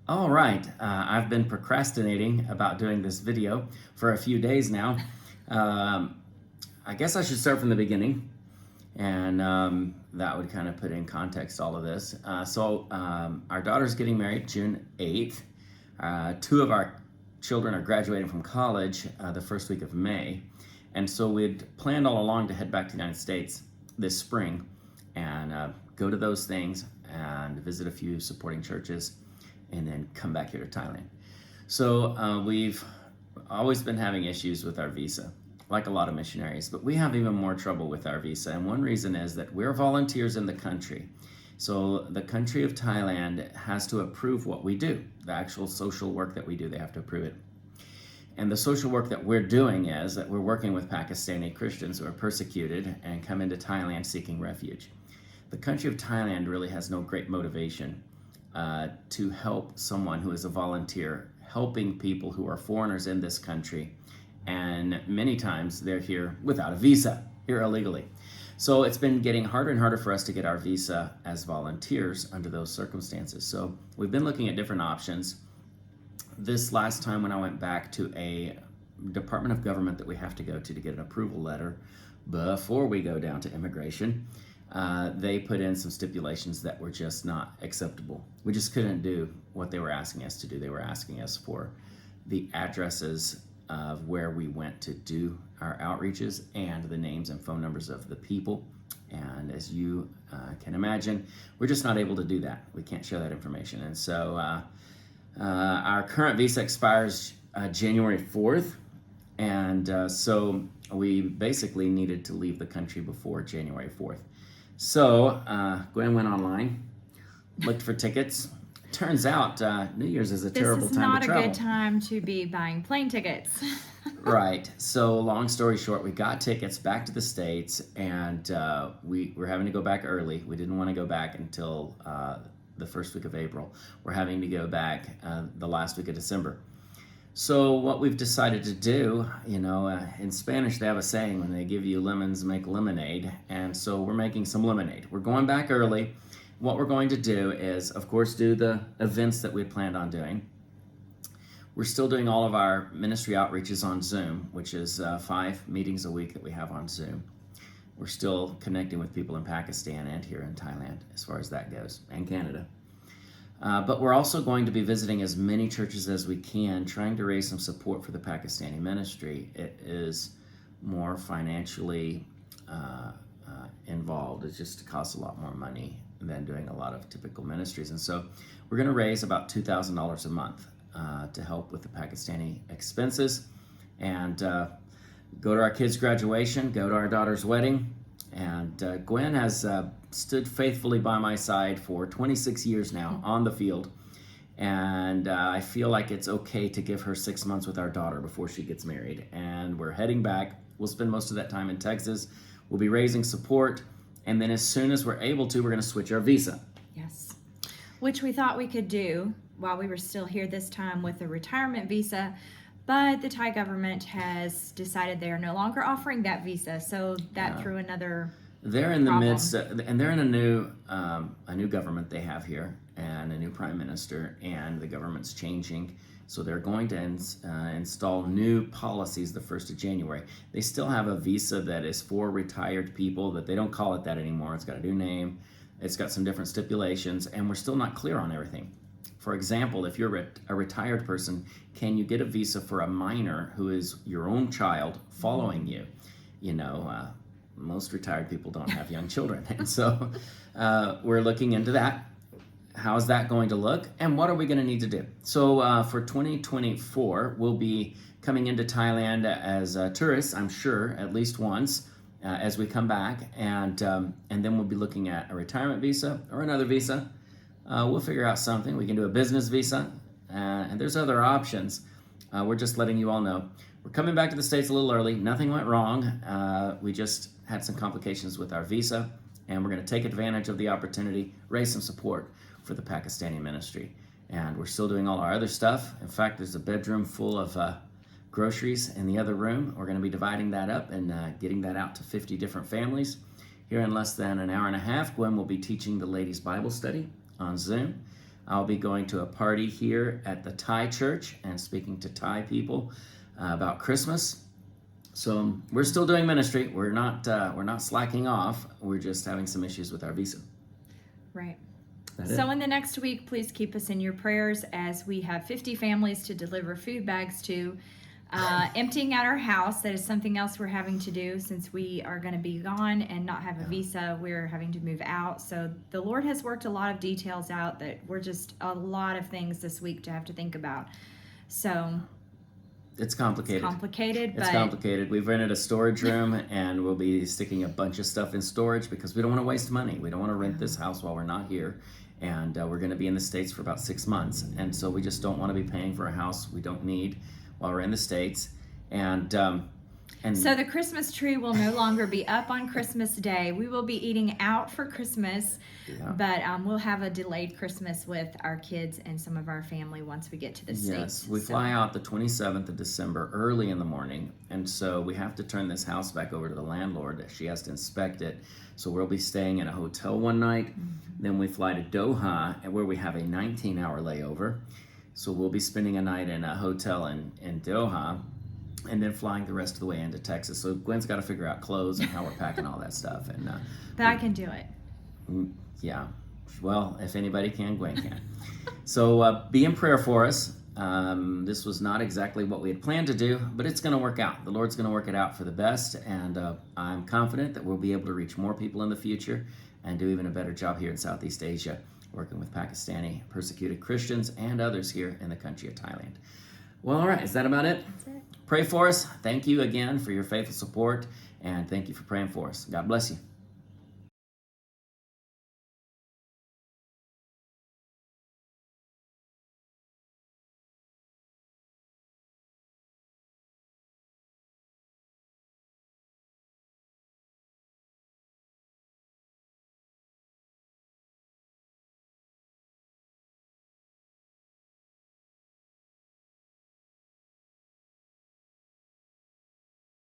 All right, I've been procrastinating about doing this video for a few days now. Um, I guess I should start from the beginning, and that would kind of put in context all of this. Our daughter's getting married June 8th. Two of our children are graduating from college the first week of May. And so we'd planned all along to head back to the United States this spring and go to those things and visit a few supporting churches and then come back here to Thailand. So we've always been having issues with our visa, like a lot of missionaries, but we have even more trouble with our visa. And one reason is that we're volunteers in the country. So the country of Thailand has to approve what we do, the actual social work that we do, they have to approve it. And the social work that we're doing is that we're working with Pakistani Christians who are persecuted and come into Thailand seeking refuge. The country of Thailand really has no great motivation to help someone who is a volunteer, helping people who are foreigners in this country. And many times they're here without a visa, here illegally. So it's been getting harder and harder for us to get our visa as volunteers under those circumstances. So we've been looking at different options. This last time when I went back to a department of government that we have to go to get an approval letter before we go down to immigration, they put in some stipulations that were just not acceptable. We just couldn't do what they were asking us to do. They were asking us for the addresses of where we went to do our outreaches and the names and phone numbers of the people. And as you can imagine, we're just not able to do that. We can't share that information. And so our current visa expires January 4th. And so we basically needed to leave the country before January 4th. So Gwen went online, looked for tickets. Turns out New Year's is a terrible time to travel. This is not a good time to be buying plane tickets. Right. So long story short, we got tickets back to the States, and we were having to go back early. We didn't want to go back until the first week of April. We're having to go back the last week of December. So what we've decided to do, in Spanish they have a saying, when they give you lemons, make lemonade. And so we're making some lemonade. We're going back early. What we're going to do is, of course, do the events that we planned on doing. We're still doing all of our ministry outreaches on Zoom, which is 5 meetings a week that we have on Zoom. We're still connecting with people in Pakistan and here in Thailand, as far as that goes, and Canada. But we're also going to be visiting as many churches as we can, trying to raise some support for the Pakistani ministry. It is more financially involved. It just costs a lot more money than doing a lot of typical ministries. And so we're going to raise about $2,000 a month to help with the Pakistani expenses and go to our kids' graduation, go to our daughter's wedding. And Gwen has stood faithfully by my side for 26 years now on the field. And I feel like it's okay to give her 6 months with our daughter before she gets married. And we're heading back. We'll spend most of that time in Texas. We'll be raising support. And then as soon as we're able to, we're going to switch our visa. Yes. Which we thought we could do while we were still here this time with a retirement visa. But the Thai government has decided they are no longer offering that visa. So that threw another They're in the problem. midst, and they're in a new government they have here, and a new prime minister, and the government's changing. So they're going to install new policies the 1st of January. They still have a visa that is for retired people, that they don't call it that anymore. It's got a new name. It's got some different stipulations, and we're still not clear on everything. For example, if you're a retired person, can you get a visa for a minor who is your own child following you? Most retired people don't have young children. And so we're looking into that. How's that going to look? And what are we going to need to do? So for 2024, we'll be coming into Thailand as tourists, I'm sure, at least once as we come back. And then we'll be looking at a retirement visa or another visa. We'll figure out something. We can do a business visa. And there's other options. We're just letting you all know. We're coming back to the States a little early. Nothing went wrong. We just had some complications with our visa. And we're going to take advantage of the opportunity, raise some support for the Pakistani ministry. And we're still doing all our other stuff. In fact, there's a bedroom full of groceries in the other room. We're going to be dividing that up and getting that out to 50 different families. Here in less than an hour and a half, Gwen will be teaching the ladies' Bible study on Zoom. I'll be going to a party here at the Thai church and speaking to Thai people about Christmas. So we're still doing ministry. We're not slacking off. We're just having some issues with our visa. Right. That So it? in the next week, please keep us in your prayers as we have 50 families to deliver food bags to. Emptying out our house, that is something else we're having to do since we are going to be gone and not have a visa. We're having to move out. So the Lord has worked a lot of details out that we're just a lot of things this week to have to think about. So It's complicated. It's It's complicated. We've rented a storage room and we'll be sticking a bunch of stuff in storage because we don't want to waste money. We don't want to rent this house while we're not here. And we're going to be in the States for about 6 months. And so we just don't want to be paying for a house we don't need while we're in the States. And So the Christmas tree will no longer be up on Christmas Day. We will be eating out for Christmas, but we'll have a delayed Christmas with our kids and some of our family once we get to the States. Yes, we fly out the 27th of December early in the morning, and so we have to turn this house back over to the landlord. She has to inspect it. So we'll be staying in a hotel one night. Then we fly to Doha, where we have a 19-hour layover. So we'll be spending a night in a hotel in Doha, and then flying the rest of the way into Texas. So Gwen's got to figure out clothes and how we're packing all that stuff. And but I can do it. Yeah. Well, if anybody can, Gwen can. So be in prayer for us. This was not exactly what we had planned to do, but it's going to work out. The Lord's going to work it out for the best, and I'm confident that we'll be able to reach more people in the future and do even a better job here in Southeast Asia, working with Pakistani persecuted Christians and others here in the country of Thailand. Well, all right. Is that about it? That's it. Pray for us. Thank you again for your faithful support, and thank you for praying for us. God bless you.